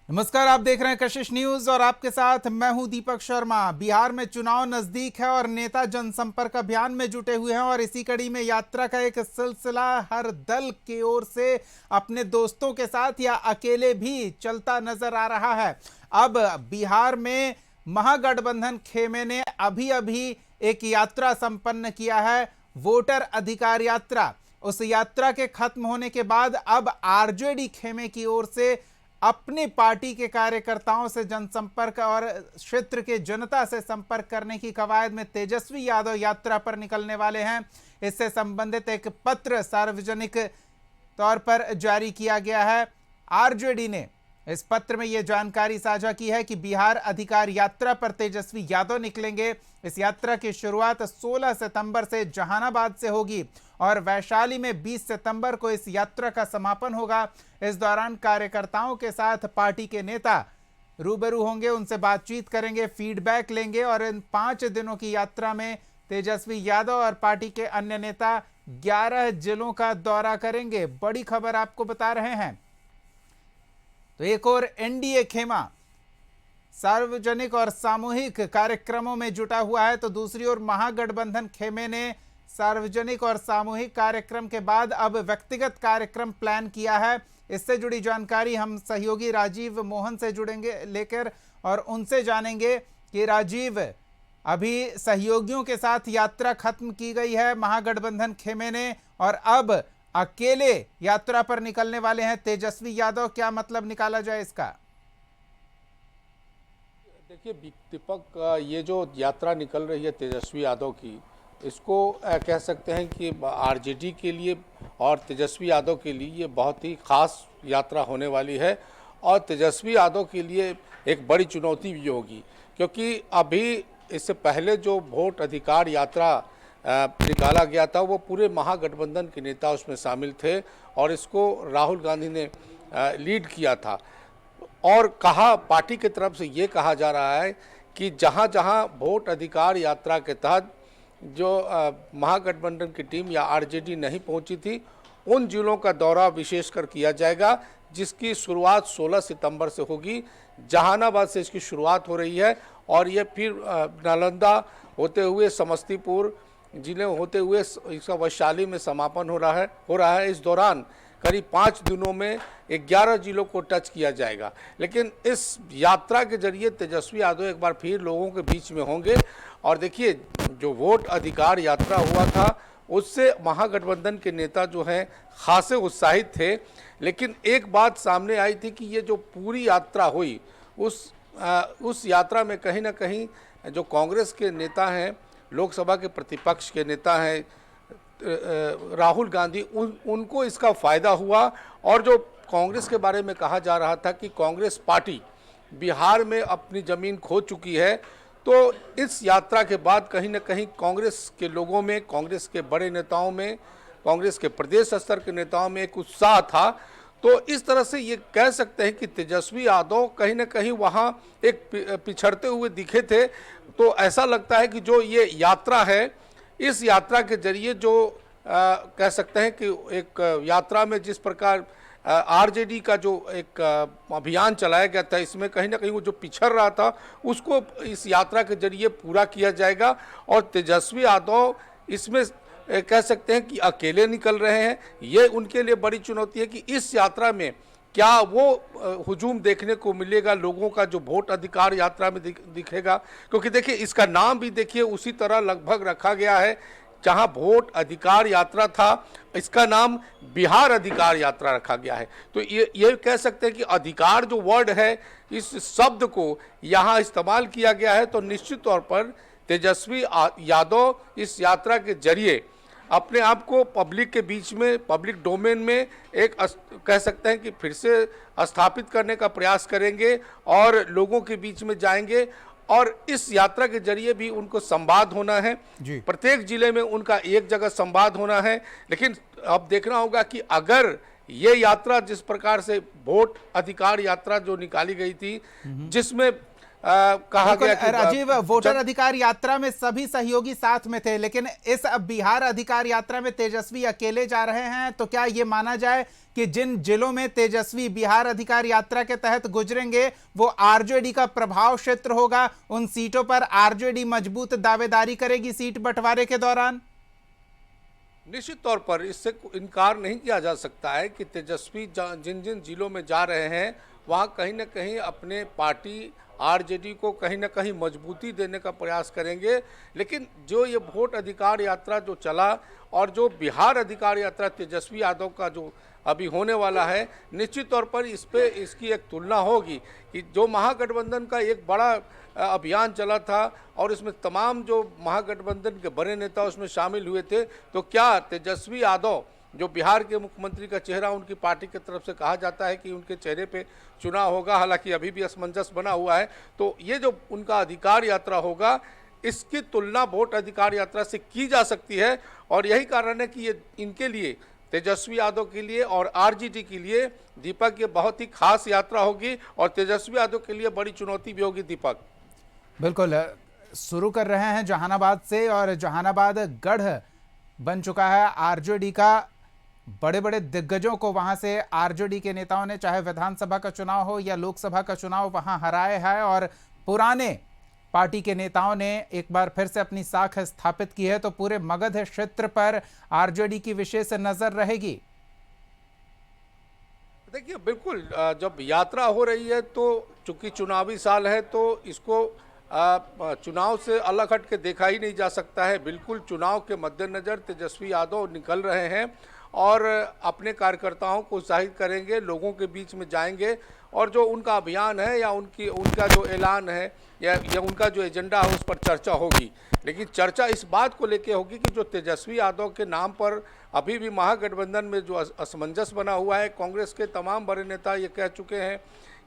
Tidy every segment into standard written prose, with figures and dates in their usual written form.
नमस्कार, आप देख रहे हैं कशिश न्यूज और आपके साथ मैं हूं दीपक शर्मा। बिहार में चुनाव नजदीक है और नेता जनसंपर्क अभियान में जुटे हुए हैं और इसी कड़ी में यात्रा का एक सिलसिला हर दल की ओर से अपने दोस्तों के साथ या अकेले भी चलता नजर आ रहा है। अब बिहार में महागठबंधन खेमे ने अभी अभी एक यात्रा संपन्न किया है, वोटर अधिकार यात्रा। उस यात्रा के खत्म होने के बाद अब आरजेडी खेमे की ओर से अपनी पार्टी के कार्यकर्ताओं से जनसंपर्क और क्षेत्र के जनता से संपर्क करने की कवायद में तेजस्वी यादव यात्रा पर निकलने वाले हैं। इससे संबंधित एक पत्र सार्वजनिक तौर पर जारी किया गया है। आरजेडी ने इस पत्र में यह जानकारी साझा की है कि बिहार अधिकार यात्रा पर तेजस्वी यादव निकलेंगे। इस यात्रा की शुरुआत 16 सितंबर से जहानाबाद से होगी और वैशाली में 20 सितंबर को इस यात्रा का समापन होगा। इस दौरान कार्यकर्ताओं के साथ पार्टी के नेता रूबरू होंगे, उनसे बातचीत करेंगे, फीडबैक लेंगे और इन 5 दिनों की यात्रा में तेजस्वी यादव और पार्टी के अन्य नेता 11 जिलों का दौरा करेंगे। बड़ी खबर आपको बता रहे हैं। तो एक और एनडीए खेमा सार्वजनिक और सामूहिक कार्यक्रमों में जुटा हुआ है, तो दूसरी ओर महागठबंधन खेमे ने सार्वजनिक और सामूहिक कार्यक्रम के बाद अब व्यक्तिगत कार्यक्रम प्लान किया है। इससे जुड़ी जानकारी हम सहयोगी राजीव मोहन से जुड़ेंगे लेकर और उनसे जानेंगे कि राजीव, अभी सहयोगियों के साथ यात्रा खत्म की गई है महागठबंधन खेमे ने और अब अकेले यात्रा पर निकलने वाले हैं तेजस्वी यादव। क्या मतलब निकाला जाए इसका? देखिए दीपक, ये जो यात्रा निकल रही है तेजस्वी यादव की, इसको कह सकते हैं कि आरजेडी के लिए और तेजस्वी यादव के लिए ये बहुत ही खास यात्रा होने वाली है और तेजस्वी यादव के लिए एक बड़ी चुनौती भी होगी, क्योंकि अभी इससे पहले जो वोट अधिकार यात्रा निकाला गया था वो पूरे महागठबंधन के नेता उसमें शामिल थे और इसको राहुल गांधी ने लीड किया था। और कहा, पार्टी की तरफ से ये कहा जा रहा है कि जहाँ जहाँ वोट अधिकार यात्रा के तहत जो महागठबंधन की टीम या आरजेडी नहीं पहुंची थी, उन जिलों का दौरा विशेषकर किया जाएगा, जिसकी शुरुआत 16 सितंबर से होगी। जहानाबाद से इसकी शुरुआत हो रही है और ये फिर नालंदा होते हुए समस्तीपुर जिले होते हुए इसका वैशाली में समापन हो रहा है। इस दौरान करीब 5 दिनों में 11 जिलों को टच किया जाएगा। लेकिन इस यात्रा के जरिए तेजस्वी यादव एक बार फिर लोगों के बीच में होंगे और देखिए, जो वोट अधिकार यात्रा हुआ था उससे महागठबंधन के नेता जो हैं खासे उत्साहित थे, लेकिन एक बात सामने आई थी कि ये जो पूरी यात्रा हुई उस यात्रा में कहीं ना कहीं जो कांग्रेस के नेता हैं, लोकसभा के प्रतिपक्ष के नेता हैं राहुल गांधी, उनको इसका फ़ायदा हुआ। और जो कांग्रेस के बारे में कहा जा रहा था कि कांग्रेस पार्टी बिहार में अपनी ज़मीन खो चुकी है, तो इस यात्रा के बाद कहीं ना कहीं कांग्रेस के लोगों में, कांग्रेस के बड़े नेताओं में, कांग्रेस के प्रदेश स्तर के नेताओं में एक उत्साह था। तो इस तरह से ये कह सकते हैं कि तेजस्वी यादव कहीं ना कहीं वहाँ एक पिछड़ते हुए दिखे थे। तो ऐसा लगता है कि जो ये यात्रा है, इस यात्रा के जरिए जो कह सकते हैं कि एक यात्रा में जिस प्रकार आरजेडी का जो एक अभियान चलाया गया था, इसमें कहीं ना कहीं वो जो पिछड़ रहा था उसको इस यात्रा के जरिए पूरा किया जाएगा। और तेजस्वी यादव इसमें कह सकते हैं कि अकेले निकल रहे हैं। ये उनके लिए बड़ी चुनौती है कि इस यात्रा में क्या वो हुजूम देखने को मिलेगा, लोगों का जो वोट अधिकार यात्रा में दिखेगा। क्योंकि देखिए, इसका नाम भी देखिए उसी तरह लगभग रखा गया है, जहां वोट अधिकार यात्रा था इसका नाम बिहार अधिकार यात्रा रखा गया है। तो ये कह सकते हैं कि अधिकार जो वर्ड है, इस शब्द को यहाँ इस्तेमाल किया गया है। तो निश्चित तौर पर तेजस्वी यादव इस यात्रा के जरिए अपने आप को पब्लिक के बीच में, पब्लिक डोमेन में एक कह सकते हैं कि फिर से स्थापित करने का प्रयास करेंगे और लोगों के बीच में जाएंगे। और इस यात्रा के जरिए भी उनको संवाद होना है, प्रत्येक जिले में उनका एक जगह संवाद होना है। लेकिन अब देखना होगा कि अगर ये यात्रा जिस प्रकार से वोट अधिकार यात्रा जो निकाली गई थी, जिसमें कहा बिल्कुल गया कि राजीव, वोटर अधिकार यात्रा में सभी सहयोगी साथ में थे, लेकिन इस बिहार अधिकार यात्रा में तेजस्वी अकेले जा रहे हैं। तो क्या ये माना जाए कि जिन जिलों में तेजस्वी बिहार अधिकार यात्रा के तहत गुजरेंगे वो आरजेडी का प्रभाव क्षेत्र होगा, उन सीटों पर आरजेडी मजबूत दावेदारी करेगी सीट बंटवारे के दौरान? निश्चित तौर पर इससे इनकार नहीं किया जा सकता है कि तेजस्वी जिन जिन जिलों में जा रहे हैं वहाँ कहीं ना कहीं अपने पार्टी आरजेडी को कहीं ना कहीं मजबूती देने का प्रयास करेंगे। लेकिन जो ये वोट अधिकार यात्रा जो चला और जो बिहार अधिकार यात्रा तेजस्वी यादव का जो अभी होने वाला है, निश्चित तौर पर इस पे इसकी एक तुलना होगी कि जो महागठबंधन का एक बड़ा अभियान चला था और इसमें तमाम जो महागठबंधन के बड़े नेता उसमें शामिल हुए थे, तो क्या तेजस्वी यादव जो बिहार के मुख्यमंत्री का चेहरा उनकी पार्टी की तरफ से कहा जाता है कि उनके चेहरे पे चुनाव होगा, हालांकि अभी भी असमंजस बना हुआ है, तो ये जो उनका अधिकार यात्रा होगा इसकी तुलना वोट अधिकार यात्रा से की जा सकती है। और यही कारण है कि ये इनके लिए, तेजस्वी यादव के लिए और आरजेडी के लिए दीपक ये बहुत ही खास यात्रा होगी और तेजस्वी यादव के लिए बड़ी चुनौती भी होगी। दीपक बिल्कुल, शुरू कर रहे हैं जहानाबाद से, और जहानाबाद गढ़ बन चुका है आरजेडी का। बड़े बड़े दिग्गजों को वहां से आरजेडी के नेताओं ने, चाहे विधानसभा का चुनाव हो या लोकसभा का चुनाव, वहां हराए है और पुराने पार्टी के नेताओं ने एक बार फिर से अपनी साख स्थापित की है। तो पूरे मगध क्षेत्र पर आरजेडी की विशेष नजर रहेगी। देखिए, बिल्कुल जब यात्रा हो रही है तो चूंकि चुनावी साल है तो इसको चुनाव से अलग हट के देखा ही नहीं जा सकता है। बिल्कुल चुनाव के मद्देनजर तेजस्वी यादव निकल रहे हैं और अपने कार्यकर्ताओं को उत्साहित करेंगे, लोगों के बीच में जाएंगे और जो उनका अभियान है या उनका जो ऐलान है या उनका जो एजेंडा है उस पर चर्चा होगी। लेकिन चर्चा इस बात को लेकर होगी कि जो तेजस्वी यादव के नाम पर अभी भी महागठबंधन में जो असमंजस बना हुआ है, कांग्रेस के तमाम बड़े नेता ये कह चुके हैं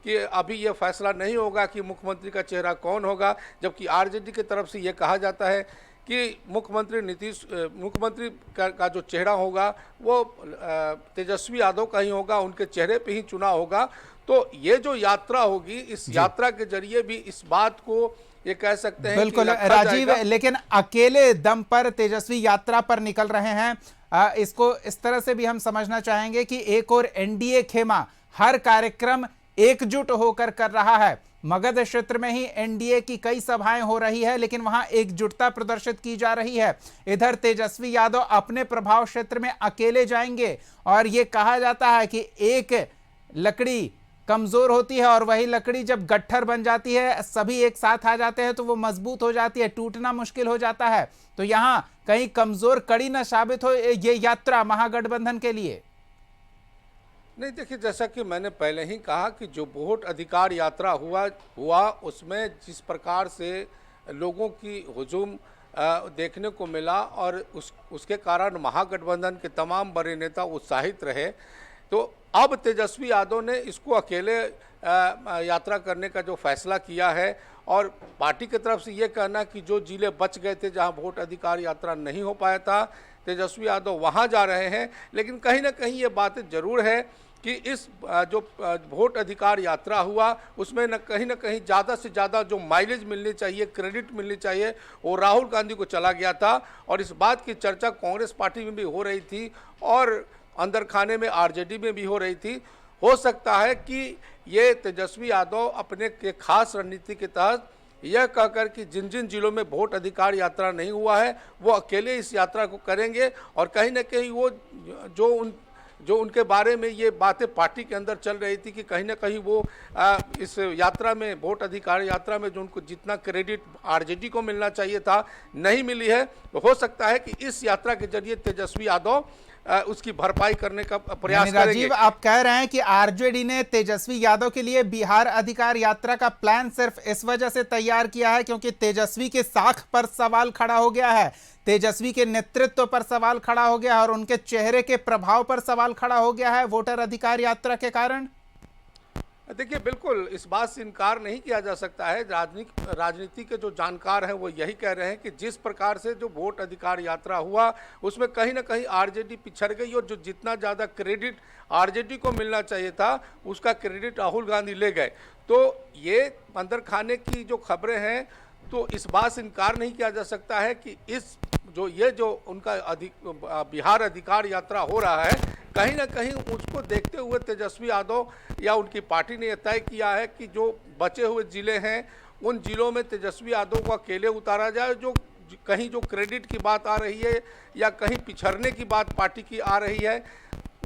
कि अभी ये फैसला नहीं होगा कि मुख्यमंत्री का चेहरा कौन होगा, जबकि आरजेडी की तरफ से ये कहा जाता है कि मुख्यमंत्री का जो चेहरा होगा वो तेजस्वी यादव का ही होगा, उनके चेहरे पे ही चुनाव होगा। तो ये जो यात्रा होगी, इस यात्रा के जरिए भी इस बात को ये कह सकते हैं बिल्कुल राजीव, लेकिन अकेले दम पर तेजस्वी यात्रा पर निकल रहे हैं। इसको इस तरह से भी हम समझना चाहेंगे कि एक और एनडीए खेमा हर कार्यक्रम एकजुट होकर कर रहा है। मगध क्षेत्र में ही एनडीए की कई सभाएं हो रही है, लेकिन वहां एकजुटता प्रदर्शित की जा रही है। इधर तेजस्वी यादव अपने प्रभाव क्षेत्र में अकेले जाएंगे और यह कहा जाता है कि एक लकड़ी कमजोर होती है और वही लकड़ी जब गट्ठर बन जाती है, सभी एक साथ आ जाते हैं तो वो मजबूत हो जाती है, टूटना मुश्किल हो जाता है। तो यहां कहीं कमजोर कड़ी न साबित हो ये यात्रा महागठबंधन के लिए। नहीं, देखिए, जैसा कि मैंने पहले ही कहा कि जो वोट अधिकार यात्रा हुआ उसमें जिस प्रकार से लोगों की हुजूम देखने को मिला और उसके कारण महागठबंधन के तमाम बड़े नेता उत्साहित रहे, तो अब तेजस्वी यादव ने इसको अकेले यात्रा करने का जो फैसला किया है और पार्टी की तरफ से ये कहना कि जो जिले बच गए थे जहां वोट अधिकार यात्रा नहीं हो पाया था, तेजस्वी यादव वहां जा रहे हैं। लेकिन कहीं ना कहीं ये बात जरूर है कि इस जो वोट अधिकार यात्रा हुआ उसमें न कहीं ज़्यादा से ज़्यादा जो माइलेज मिलनी चाहिए, क्रेडिट मिलनी चाहिए, वो राहुल गांधी को चला गया था। और इस बात की चर्चा कांग्रेस पार्टी में भी हो रही थी और अंदर खाने में आरजेडी में भी हो रही थी। हो सकता है कि ये तेजस्वी यादव अपने के खास रणनीति के तहत यह कहकर कि जिन जिन जिलों में वोट अधिकार यात्रा नहीं हुआ है वो अकेले इस यात्रा को करेंगे और कहीं ना कहीं वो जो उनके बारे में ये बातें पार्टी के अंदर चल रही थी कि कहीं ना कहीं वो इस यात्रा में, वोट अधिकार यात्रा में जो उनको जितना क्रेडिट आरजेडी को मिलना चाहिए था नहीं मिली है। तो हो सकता है कि इस यात्रा के जरिए तेजस्वी यादव उसकी भरपाई करने का प्रयास करेंगे। राजीव, आप कह रहे हैं कि आरजेडी ने तेजस्वी यादव के लिए बिहार अधिकार यात्रा का प्लान सिर्फ इस वजह से तैयार किया है क्योंकि तेजस्वी के साख पर सवाल खड़ा हो गया है, तेजस्वी के नेतृत्व पर सवाल खड़ा हो गया है और उनके चेहरे के प्रभाव पर सवाल खड़ा हो गया है वोटर अधिकार यात्रा के कारण। देखिए, बिल्कुल इस बात से इनकार नहीं किया जा सकता है। राजनीति के जो जानकार हैं वो यही कह रहे हैं कि जिस प्रकार से जो वोट अधिकार यात्रा हुआ उसमें कहीं ना कहीं आरजेडी पिछड़ गई, और जो जितना ज़्यादा क्रेडिट आरजेडी को मिलना चाहिए था उसका क्रेडिट राहुल गांधी ले गए। तो ये अंदर खाने की जो खबरें हैं, तो इस बात से इनकार नहीं किया जा सकता है कि ये जो उनका बिहार अधिकार यात्रा हो रहा है, कहीं ना कहीं उसको देखते हुए तेजस्वी यादव या उनकी पार्टी ने तय किया है कि जो बचे हुए ज़िले हैं उन ज़िलों में तेजस्वी यादव को अकेले उतारा जाए। जो कहीं जो क्रेडिट की बात आ रही है या कहीं पिछड़ने की बात पार्टी की आ रही है,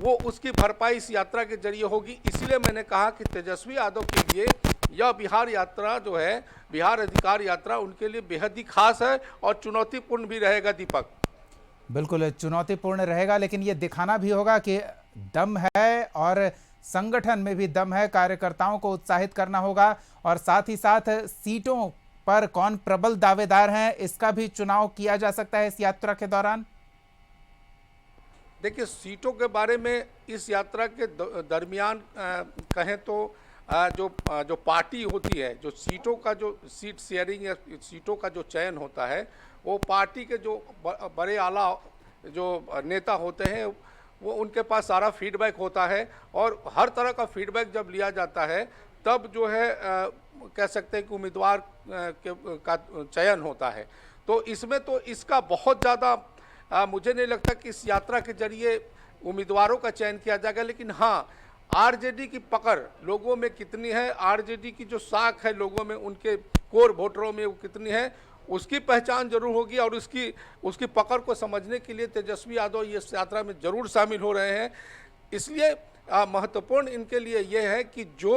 वो उसकी भरपाई इस यात्रा के जरिए होगी। इसीलिए मैंने कहा कि तेजस्वी यादव के लिए यह बिहार यात्रा जो है, बिहार अधिकार यात्रा, उनके लिए बेहद ही खास है और चुनौतीपूर्ण भी रहेगा। दीपक, बिल्कुल चुनौतीपूर्ण रहेगा, लेकिन ये दिखाना भी होगा कि दम है और संगठन में भी दम है। कार्यकर्ताओं को उत्साहित करना होगा और साथ ही साथ सीटों पर कौन प्रबल दावेदार हैं, इसका भी चुनाव किया जा सकता है इस यात्रा के दौरान। देखिए, सीटों के बारे में इस यात्रा के दरमियान कहें तो जो पार्टी होती है, जो सीटों का जो सीट शेयरिंग या सीटों का जो चयन होता है, वो पार्टी के जो बड़े आला जो नेता होते हैं वो उनके पास सारा फीडबैक होता है, और हर तरह का फीडबैक जब लिया जाता है तब जो है कह सकते हैं कि उम्मीदवार का चयन होता है। तो इसमें तो इसका बहुत ज़्यादा मुझे नहीं लगता कि इस यात्रा के जरिए उम्मीदवारों का चयन किया जाएगा। लेकिन हाँ, आरजेडी की पकड़ लोगों में कितनी है, आरजेडी की जो साख है लोगों में, उनके कोर वोटरों में वो कितनी है, उसकी पहचान जरूर होगी। और उसकी पकड़ को समझने के लिए तेजस्वी यादव ये इस यात्रा में जरूर शामिल हो रहे हैं। इसलिए महत्वपूर्ण इनके लिए ये है कि जो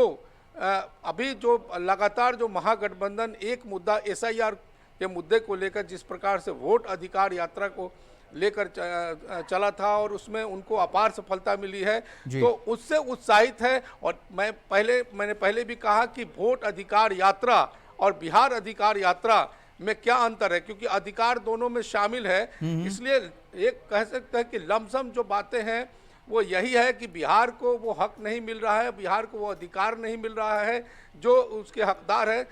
अभी जो लगातार जो महागठबंधन एक मुद्दा एसआईआर के मुद्दे को लेकर जिस प्रकार से वोट अधिकार यात्रा को लेकर चला था और उसमें उनको अपार सफलता मिली है, तो उससे उत्साहित है। और मैंने पहले भी कहा कि वोट अधिकार यात्रा और बिहार अधिकार यात्रा में क्या अंतर है, क्योंकि अधिकार दोनों में शामिल है। इसलिए एक कह सकते हैं कि लमसम जो बातें हैं वो यही है कि बिहार को वो हक नहीं मिल रहा है, बिहार को वो अधिकार नहीं मिल रहा है जो उसके हकदार है।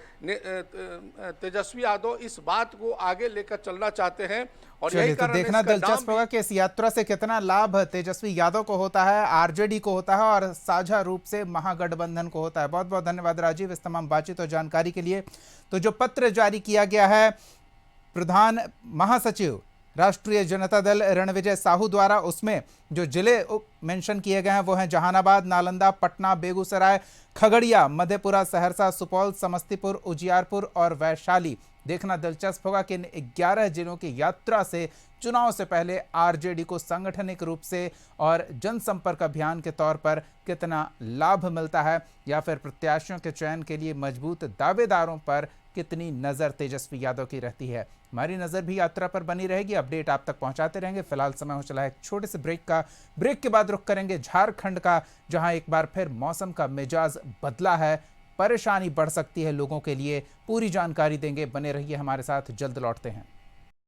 तेजस्वी यादव इस बात को आगे लेकर चलना चाहते हैं, और यही कारण देखना दिलचस्प होगा कि इस यात्रा से कितना लाभ तेजस्वी यादव को होता है, आरजेडी को होता है और साझा रूप से महागठबंधन को होता है। बहुत बहुत धन्यवाद राजीव इस तमाम बातचीत और जानकारी के लिए। तो जो पत्र जारी किया गया है प्रधान महासचिव राष्ट्रीय जनता दल रणविजय साहू द्वारा, उसमें जो जिले मेंशन किए गए हैं वो हैं जहानाबाद, नालंदा, पटना, बेगूसराय, खगड़िया, मधेपुरा, सहरसा, सुपौल, समस्तीपुर, उजियारपुर और वैशाली। देखना दिलचस्प होगा कि इन 11 जिलों की यात्रा से चुनाव से पहले आरजेडी को सांगठनिक रूप से और जनसंपर्क अभियान के तौर पर कितना लाभ मिलता है, या फिर प्रत्याशियों के चयन के लिए मजबूत दावेदारों पर कितनी नजर तेजस्वी यादव की रहती है। हमारी नजर भी यात्रा पर बनी रहेगी, अपडेट आप तक पहुंचाते रहेंगे। फिलहाल समय हो चला है एक छोटे से ब्रेक का। ब्रेक के बाद रुख करेंगे झारखंड का, जहां एक बार फिर मौसम का मिजाज बदला है, परेशानी बढ़ सकती है लोगों के लिए। पूरी जानकारी देंगे, बने रहिए हमारे साथ, जल्द लौटते हैं।